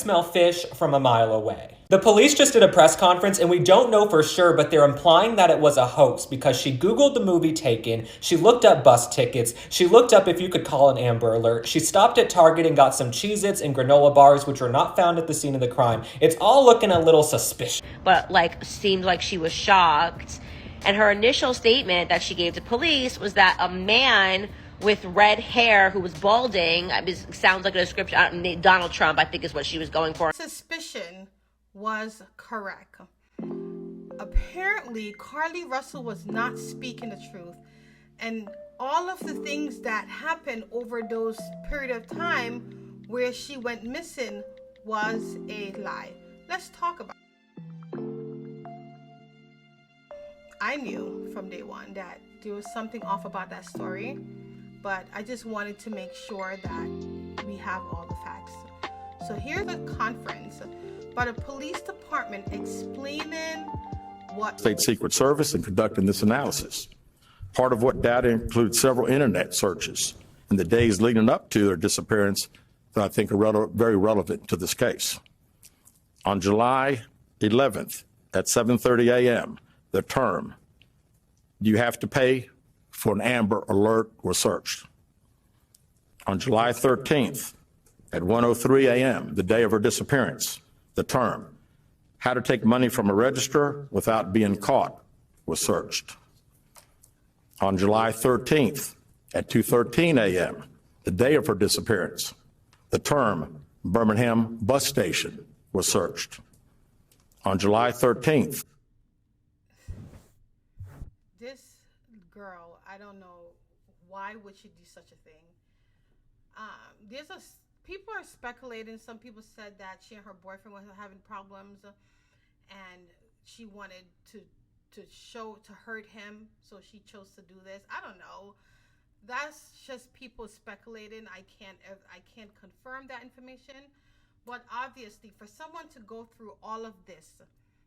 smell fish from a mile away. The police just did a press conference and we don't know for sure, but they're implying that it was a hoax because she Googled the movie Taken, she looked up bus tickets, she looked up if you could call an Amber Alert, she stopped at Target and got some Cheez-Its and granola bars which were not found at the scene of the crime. It's all looking a little suspicious. But seemed like she was shocked. And her initial statement that she gave to police was that a man with red hair who was balding, it sounds like a description, Donald Trump, I think is what she was going for. Suspicion was correct. Apparently, Carlee Russell was not speaking the truth. And all of the things that happened over those period of time where she went missing was a lie. Let's talk about it. I knew from day one that there was something off about that story, but I just wanted to make sure that we have all the facts. So here's a conference by the police department explaining what State Secret Service in conducting this analysis. Part of what data includes several internet searches in the days leading up to their disappearance that I think are very relevant to this case. On July 11th at 7:30 a.m., the term, "Do you have to pay for an Amber Alert?" was searched. On July 13th at 1:03 a.m., the day of her disappearance, the term, "How to take money from a register without being caught," was searched. On July 13th at 2:13 a.m., the day of her disappearance, the term Birmingham bus station was searched. On July 13th. This girl, I don't know why would she do such a thing. People are speculating. Some people said that she and her boyfriend were having problems, and she wanted to hurt him, so she chose to do this. I don't know. That's just people speculating. I can't confirm that information, but obviously for someone to go through all of this,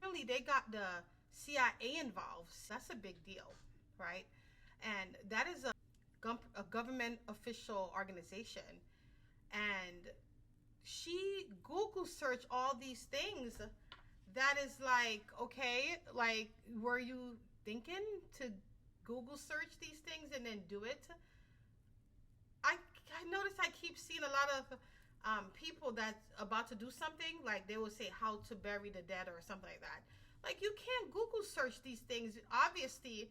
really they got the CIA involved. That's a big deal, right? And that is a government official organization, and she Google searched all these things. That is okay, were you thinking to Google search these things and then do it? I notice I keep seeing a lot of people that's about to do something, they will say how to bury the dead or something like that. You can't Google search these things. Obviously,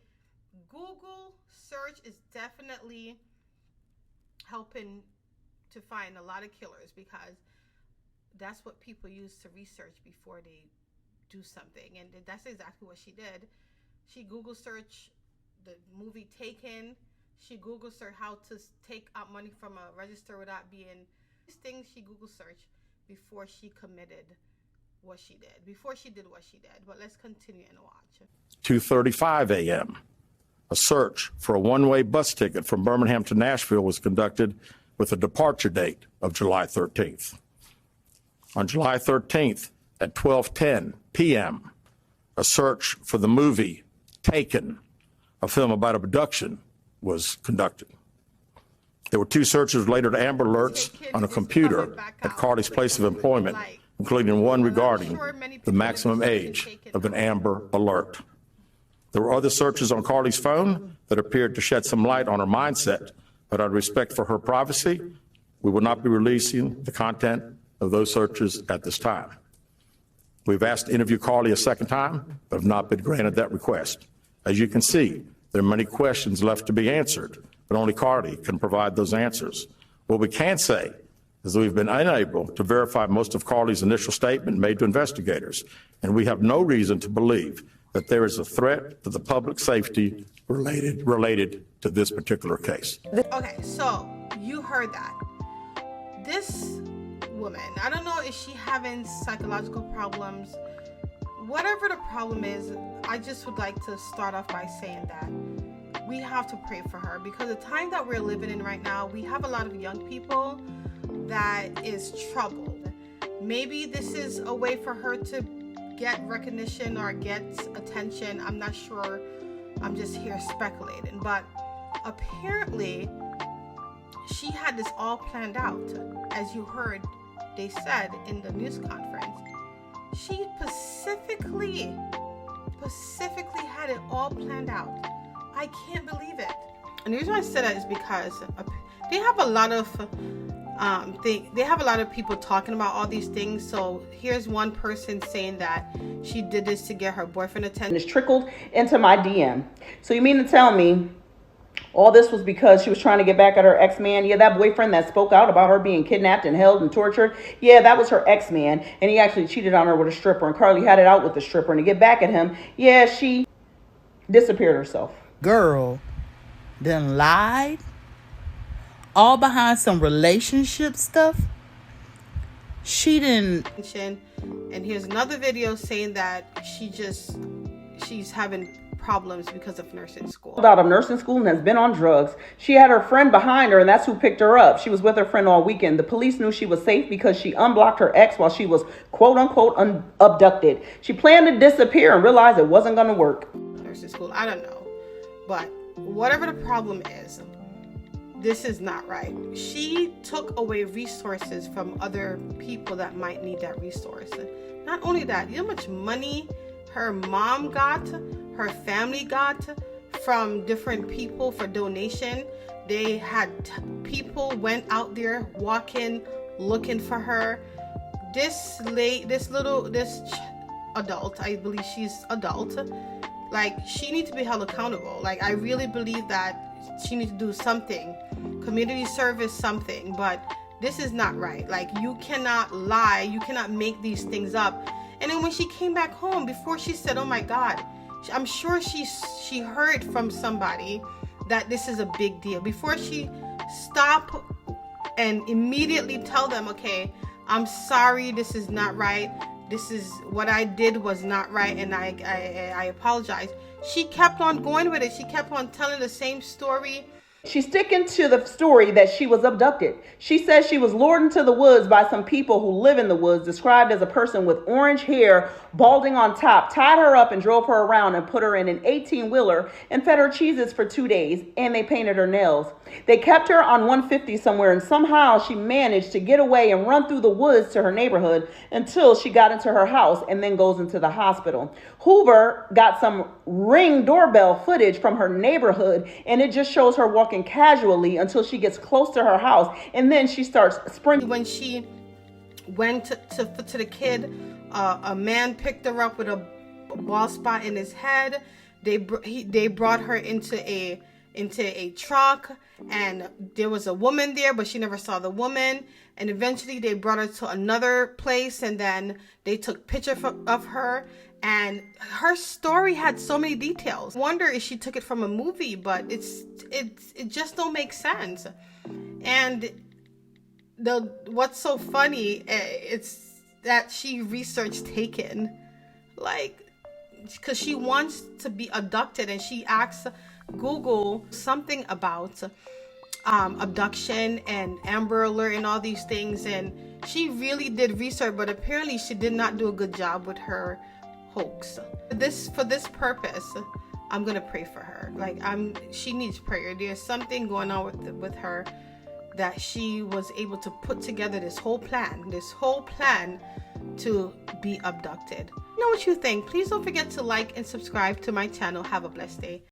Google search is definitely helping to find a lot of killers, because that's what people use to research before they do something. And that's exactly what she did. She Google searched the movie Taken. She Google searched how to take out money from a register without being... These things she Google searched before she committed what she did, before she did what she did. But let's continue and watch. 2:35 a.m. A search for a one-way bus ticket from Birmingham to Nashville was conducted with a departure date of July 13th. On July 13th at 12:10 p.m., a search for the movie Taken, a film about abduction, was conducted. There were two searches related to Amber Alerts on a computer at Carlee's place of employment, including one regarding the maximum age of an Amber Alert. There were other searches on Carlee's phone that appeared to shed some light on her mindset, but out of respect for her privacy, we will not be releasing the content of those searches at this time. We've asked to interview Carlee a second time, but have not been granted that request. As you can see, there are many questions left to be answered, but only Carlee can provide those answers. What we can say is that we've been unable to verify most of Carlee's initial statement made to investigators, and we have no reason to believe that there is a threat to the public safety related to this particular case. Okay, so you heard that. This woman, I don't know if she having psychological problems. Whatever the problem is, I just would like to start off by saying that we have to pray for her, because the time that we're living in right now, we have a lot of young people that is troubled. Maybe this is a way for her to get recognition or get attention. I'm not sure. I'm just here speculating. But apparently, she had this all planned out. As you heard they said in the news conference, she specifically had it all planned out. I can't believe it. And the reason why I said that is because they have a lot of they have a lot of people talking about all these things. So here's one person saying that she did this to get her boyfriend attention. It's trickled into my DM. So you mean to tell me all this was because she was trying to get back at her ex-man? Yeah, that boyfriend that spoke out about her being kidnapped and held and tortured. Yeah, that was her ex-man. And he actually cheated on her with a stripper. And Carlee had it out with the stripper. And to get back at him, yeah, she disappeared herself. Girl then lied all behind some relationship stuff. She didn't. And here's another video saying that she's having problems because of nursing school. Out of nursing school and has been on drugs. She had her friend behind her, and that's who picked her up. She was with her friend all weekend. The police knew she was safe because she unblocked her ex while she was quote unquote abducted. She planned to disappear and realized it wasn't going to work. Nursing school, I don't know, but whatever the problem is, this is not right. She took away resources from other people that might need that resource. Not only that, you know how much money her mom got, her family got from different people for donation. They had people went out there walking, looking for her. This adult, I believe she's adult, like, she needs to be held accountable. Like, I really believe that she needs to do something, community service, something. But this is not right. Like, you cannot lie, you cannot make these things up. And then when she came back home, before she said, oh my God, I'm sure she heard from somebody that this is a big deal. Before she stop and immediately tell them, okay, I'm sorry, this is not right. This is what I did was not right, and I apologize. She kept on going with it. She kept on telling the same story. She's sticking to the story that she was abducted. She says she was lured into the woods by some people who live in the woods, described as a person with orange hair, balding on top, tied her up and drove her around and put her in an 18-wheeler and fed her cheeses for 2 days, and they painted her nails. They kept her on 150 somewhere, and somehow she managed to get away and run through the woods to her neighborhood until she got into her house and then goes into the hospital. Hoover got some Ring doorbell footage from her neighborhood, and it just shows her walking casually until she gets close to her house, and then she starts sprinting. When she went to the kid, a man picked her up with a bald spot in his head. They brought her into a truck, and there was a woman there, but she never saw the woman. And eventually they brought her to another place, and then they took pictures of her. And her story had so many details. I wonder if she took it from a movie, but it just don't make sense. And what's so funny, it's that she researched Taken, like, because she wants to be abducted, and she asks Google something about abduction and Amber Alert and all these things, and she really did research, but apparently she did not do a good job with her hoax. For this purpose, I'm gonna pray for her. Like, she needs prayer. There's something going on with her, that she was able to put together this whole plan to be abducted. You know what you think? Please don't forget to like and subscribe to my channel. Have a blessed day.